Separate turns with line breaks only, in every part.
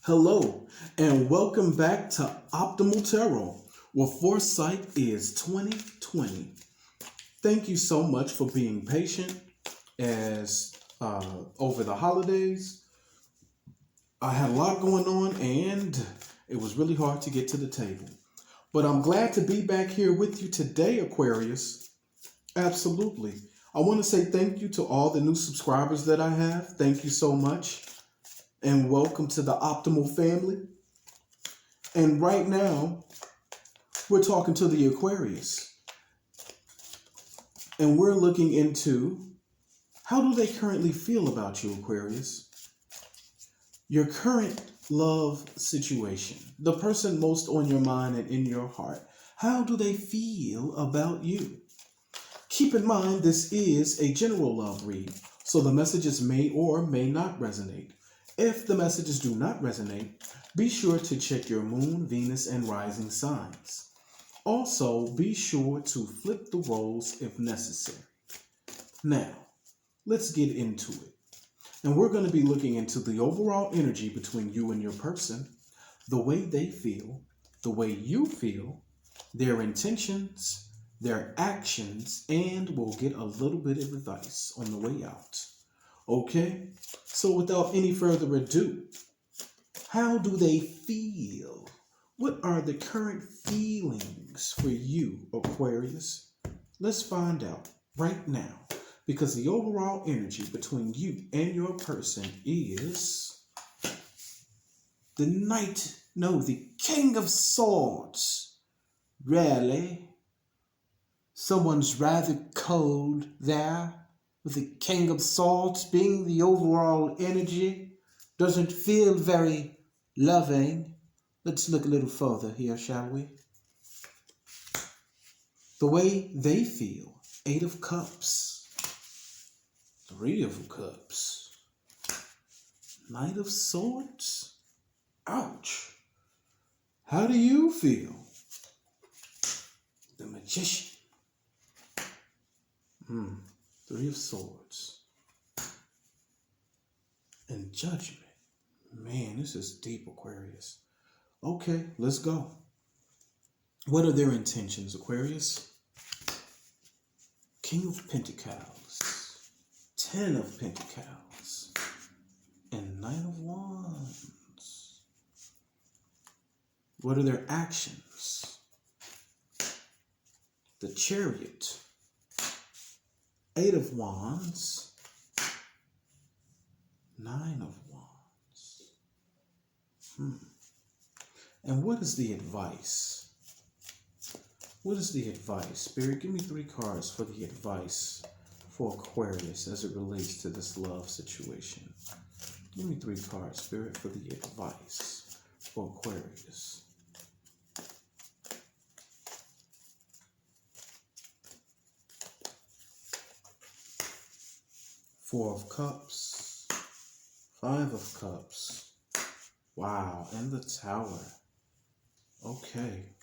Hello, and welcome back to Optimal Tarot, where foresight is 2020. Thank you so much for being patient as over the holidays. I had a lot going on and it was really hard to get to the table. But I'm glad to be back here with you today, Aquarius. Absolutely. I want to say thank you to all the new subscribers that I have. Thank you so much. And welcome to the Optimal family. And right now, we're talking to the Aquarius. And we're looking into how do they currently feel about you, Aquarius? Your current love situation, the person most on your mind and in your heart, how do they feel about you? Keep in mind, this is a general love read, so the messages may or may not resonate. If the messages do not resonate, be sure to check your moon, Venus, and rising signs. Also, be sure to flip the roles if necessary. Now, let's get into it. And we're going to be looking into the overall energy between you and your person, the way they feel, the way you feel, their intentions, their actions, and we'll get a little bit of advice on the way out. Okay? So without any further ado, how do they feel? What are the current feelings for you, Aquarius? Let's find out right now. Because the overall energy between you and your person is the King of Swords. Really? Someone's rather cold there, with the King of Swords being the overall energy. Doesn't feel very loving. Let's look a little further here, shall we? The way they feel. 8 of Cups. 3 of Cups. Knight of Swords. Ouch. How do you feel? The Magician. 3 of Swords. And Judgment. Man, this is deep, Aquarius. Okay, let's go. What are their intentions, Aquarius? King of Pentacles. 10 of Pentacles. And Knight of Wands. What are their actions? The Chariot. 8 of Wands. 9 of Wands. And what is the advice? What is the advice? Spirit, give me 3 cards for the advice for Aquarius as it relates to this love situation. Give me 3 cards, Spirit, for the advice for Aquarius. Four of Cups, 5 of Cups. Wow, and the Tower. Okay.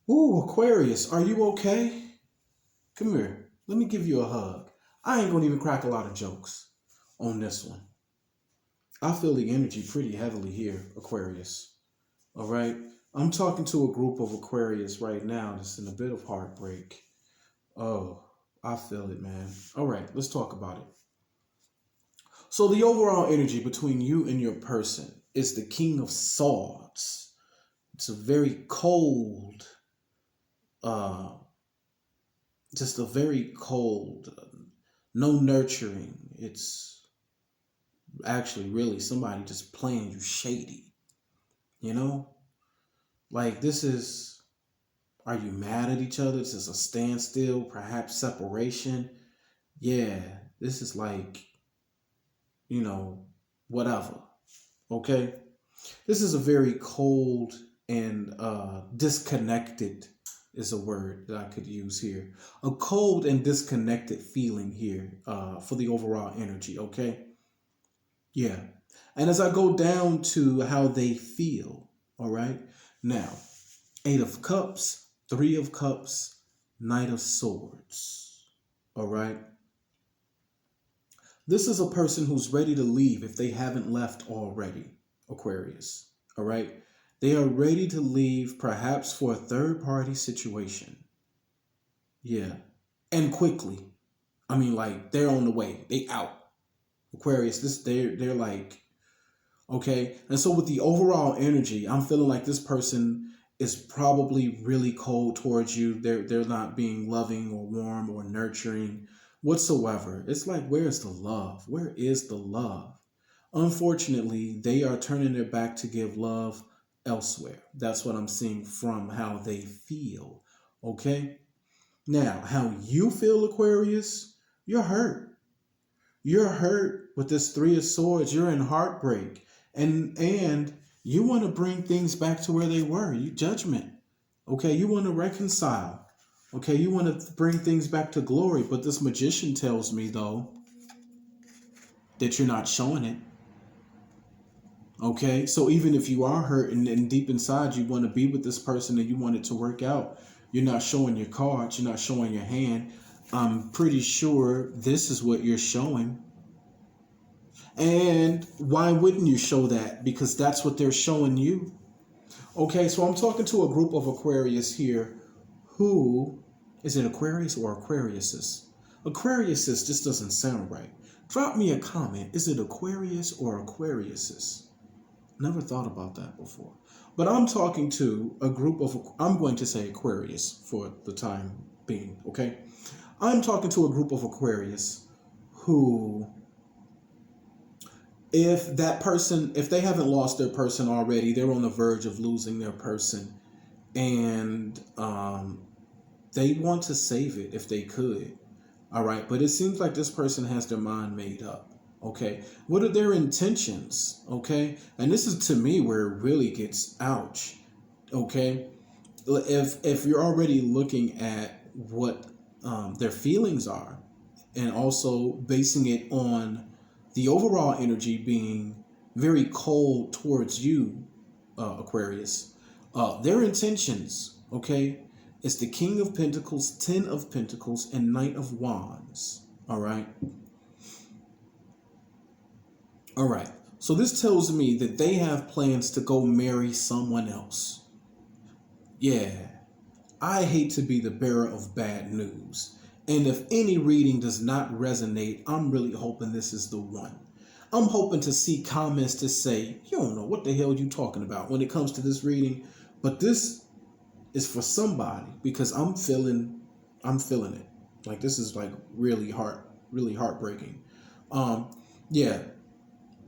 Ooh, Aquarius, are you okay? Come here. Let me give you a hug. I ain't gonna even crack a lot of jokes on this one. I feel the energy pretty heavily here, Aquarius. All right? I'm talking to a group of Aquarius right now that's in a bit of heartbreak. Oh, I feel it, man. All right, let's talk about it. So the overall energy between you and your person is the King of Swords. It's a very cold, just a very cold, no nurturing. It's actually really somebody just playing you shady, you know? Like this is, are you mad at each other? This is a standstill, perhaps separation. Yeah, this is like, whatever, okay? This is a very cold and disconnected is a word that I could use here. A cold and disconnected feeling here for the overall energy, okay? Yeah. And as I go down to how they feel, all right? Now, 8 of Cups, 3 of Cups, Knight of Swords, all right? This is a person who's ready to leave if they haven't left already, Aquarius. All right. They are ready to leave, perhaps for a third party situation. Yeah. And quickly. I mean, like, they're on the way. They out. Aquarius, they're like, okay. And so with the overall energy, I'm feeling like this person is probably really cold towards you. They're not being loving or warm or nurturing whatsoever. It's like, where's the love? Where is the love? Unfortunately, they are turning their back to give love elsewhere. That's what I'm seeing from how they feel. Okay? Now, how you feel, Aquarius, you're hurt. You're hurt with this Three of Swords. You're in heartbreak. And you want to bring things back to where they were. You judgment. Okay, you want to reconcile. Okay, you want to bring things back to glory. But this Magician tells me, though, that you're not showing it. Okay, so even if you are hurt and deep inside you want to be with this person and you want it to work out, you're not showing your cards, you're not showing your hand. I'm pretty sure this is what you're showing. And why wouldn't you show that? Because that's what they're showing you. Okay, so I'm talking to a group of Aquarius here who, is it Aquarius or Aquariuses? Aquariuses just doesn't sound right. Drop me a comment. Is it Aquarius or Aquariuses? Never thought about that before. But I'm talking to a group of, I'm going to say Aquarius for the time being, okay? I'm talking to a group of Aquarius who, if that person, if they haven't lost their person already, they're on the verge of losing their person. And they want to save it if they could. All right. But it seems like this person has their mind made up. Okay, what are their intentions? Okay, and this is to me where it really gets ouch. Okay, if you're already looking at what their feelings are, and also basing it on the overall energy being very cold towards you, Aquarius, their intentions, okay, is the King of Pentacles, Ten of Pentacles, and Knight of Wands. All right. All right, so this tells me that they have plans to go marry someone else. Yeah, I hate to be the bearer of bad news. And if any reading does not resonate, I'm really hoping this is the one. I'm hoping to see comments to say, you don't know what the hell you talking about when it comes to this reading. But this is for somebody because I'm feeling it. Like this is like really heartbreaking. Yeah.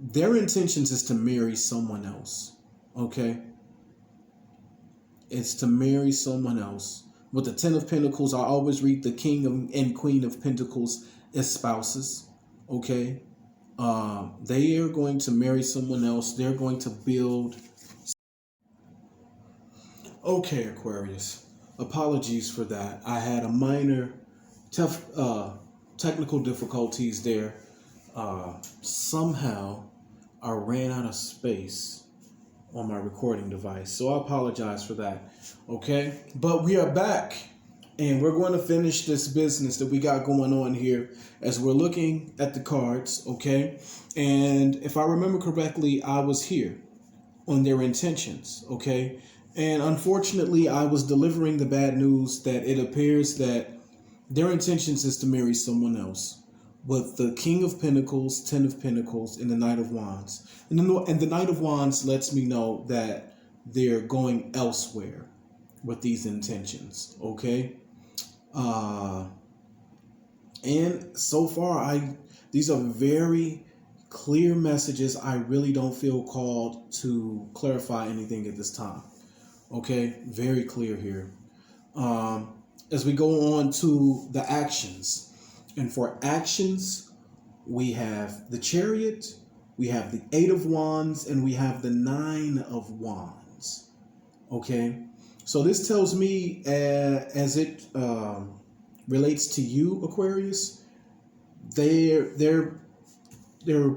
Their intentions is to marry someone else, okay? It's to marry someone else. With the Ten of Pentacles, I always read the King and Queen of Pentacles as spouses, okay? They are going to marry someone else. They're going to build. Okay, Aquarius. Apologies for that. I had a minor technical difficulties there. Somehow I ran out of space on my recording device. So I apologize for that. Okay. But we are back and we're going to finish this business that we got going on here as we're looking at the cards. Okay. And if I remember correctly, I was here on their intentions. Okay. And unfortunately, I was delivering the bad news that it appears that their intentions is to marry someone else. With the King of Pentacles, Ten of Pentacles, and the Knight of Wands. And the Knight of Wands lets me know that they're going elsewhere with these intentions, okay? And so far, these are very clear messages. I really don't feel called to clarify anything at this time, okay? Very clear here. As we go on to the actions. And for actions, we have the Chariot, we have the Eight of Wands, and we have the Nine of Wands. Okay, so this tells me as it relates to you, Aquarius, they're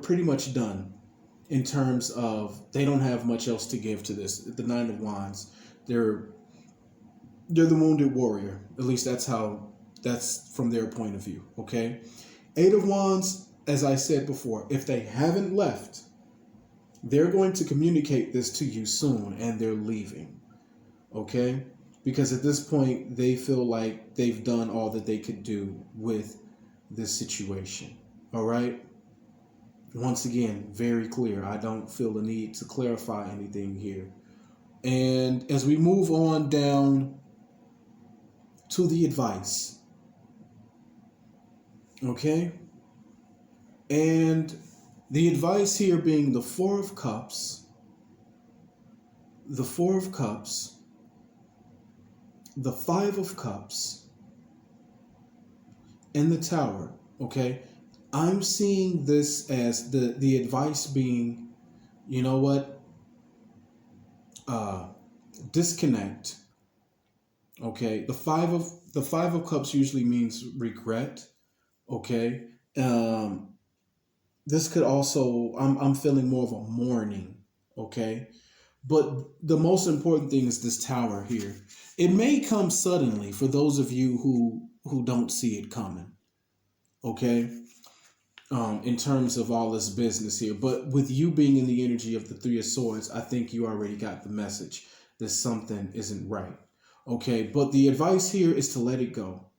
pretty much done in terms of they don't have much else to give to this. The Nine of Wands, they're the wounded warrior. At least that's from their point of view, okay? Eight of Wands, as I said before, if they haven't left, They're going to communicate this to you soon, and they're leaving. Okay? Because at this point, they feel like they've done all that they could do with this situation. All right? Once again, very clear. I don't feel the need to clarify anything here. And as we move on down to the advice, okay? And the advice here being the Four of Cups, the Four of Cups, the Five of Cups, and the Tower, okay? I'm seeing this as the advice being, you know what? Disconnect. Okay, the five of cups usually means regret. Okay, this could also I'm feeling more of a mourning. Okay, but the most important thing is this Tower here. It may come suddenly for those of you who don't see it coming. Okay, in terms of all this business here, but with you being in the energy of the Three of Swords, I think you already got the message that something isn't right. Okay, but the advice here is to let it go.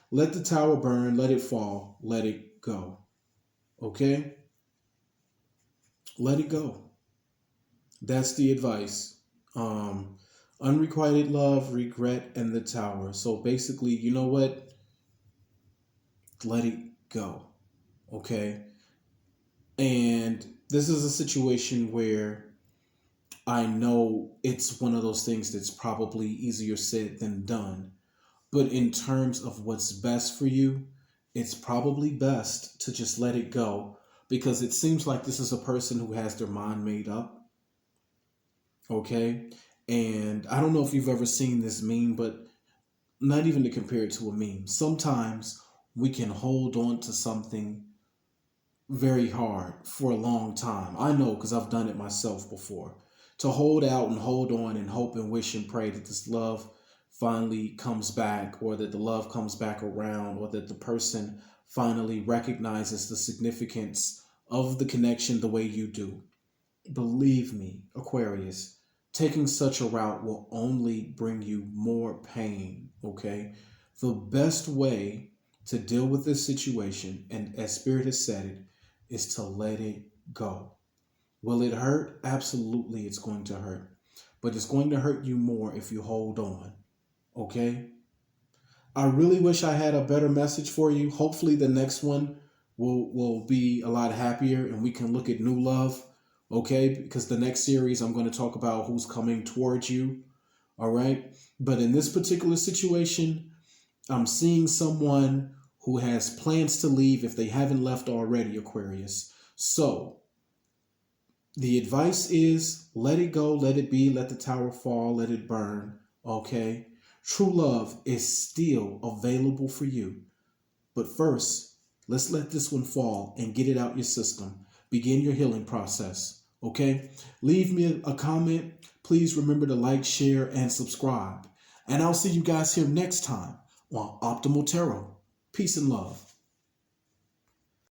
Let the tower burn, let it fall, let it go. Okay? Let it go. That's the advice. Unrequited love, regret, and the tower. So basically, you know what? Let it go. Okay? And this is a situation where I know it's one of those things that's probably easier said than done. But in terms of what's best for you, it's probably best to just let it go, because it seems like this is a person who has their mind made up. Okay? And I don't know if you've ever seen this meme, but not even to compare it to a meme. Sometimes we can hold on to something very hard for a long time. I know because I've done it myself before. To hold out and hold on and hope and wish and pray that this love finally comes back, or that the love comes back around, or that the person finally recognizes the significance of the connection the way you do. Believe me, Aquarius, taking such a route will only bring you more pain, okay? The best way to deal with this situation, and as Spirit has said it, is to let it go. Will it hurt? Absolutely, it's going to hurt. But it's going to hurt you more if you hold on. Okay? I really wish I had a better message for you. Hopefully the next one will be a lot happier and we can look at new love. Okay? Because the next series I'm going to talk about who's coming towards you. All right? But in this particular situation, I'm seeing someone who has plans to leave if they haven't left already, Aquarius. So, the advice is let it go, let it be, let the tower fall, let it burn, okay? True love is still available for you. But first, let's let this one fall and get it out your system. Begin your healing process, okay? Leave me a comment. Please remember to like, share, and subscribe. And I'll see you guys here next time on Optimal Tarot. Peace and love.